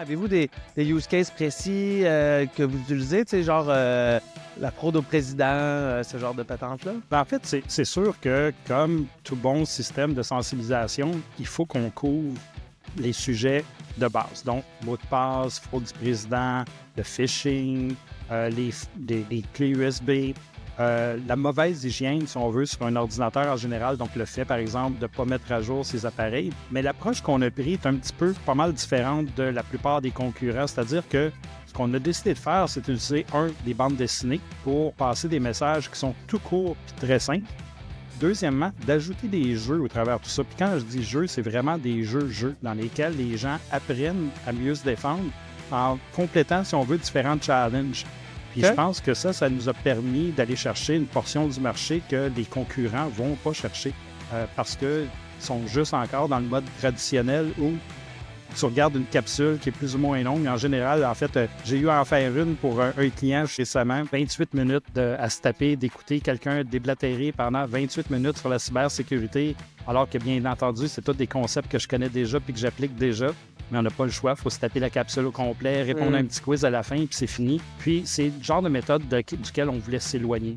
Avez-vous des use cases précis que vous utilisez, tu sais, genre la fraude au président, ce genre de patente-là? En fait, c'est sûr que, comme tout bon système de sensibilisation, il faut qu'on couvre les sujets de base. Donc, mot de passe, fraude du président, le phishing, les clés USB, la mauvaise hygiène, si on veut, sur un ordinateur en général, donc le fait, par exemple, de ne pas mettre à jour ses appareils. Mais l'approche qu'on a prise est un petit peu pas mal différente de la plupart des concurrents, c'est-à-dire que ce qu'on a décidé de faire, c'est d'utiliser, des bandes dessinées pour passer des messages qui sont tout courts et très simples. Deuxièmement, d'ajouter des jeux au travers de tout ça. Puis quand je dis jeux, c'est vraiment des jeux dans lesquels les gens apprennent à mieux se défendre en complétant, si on veut, différents challenges. Puis je pense que ça nous a permis d'aller chercher une portion du marché que les concurrents ne vont pas chercher parce qu'ils sont juste encore dans le mode traditionnel où tu regardes une capsule qui est plus ou moins longue. En général, en fait, j'ai eu à en faire une pour un client récemment, 28 minutes à se taper, d'écouter quelqu'un déblatérer pendant 28 minutes sur la cybersécurité, alors que bien entendu, c'est tous des concepts que je connais déjà puis que j'applique déjà. Mais on n'a pas le choix, il faut se taper la capsule au complet, répondre à un petit quiz à la fin, puis c'est fini. Puis c'est le genre de méthode duquel on voulait s'éloigner.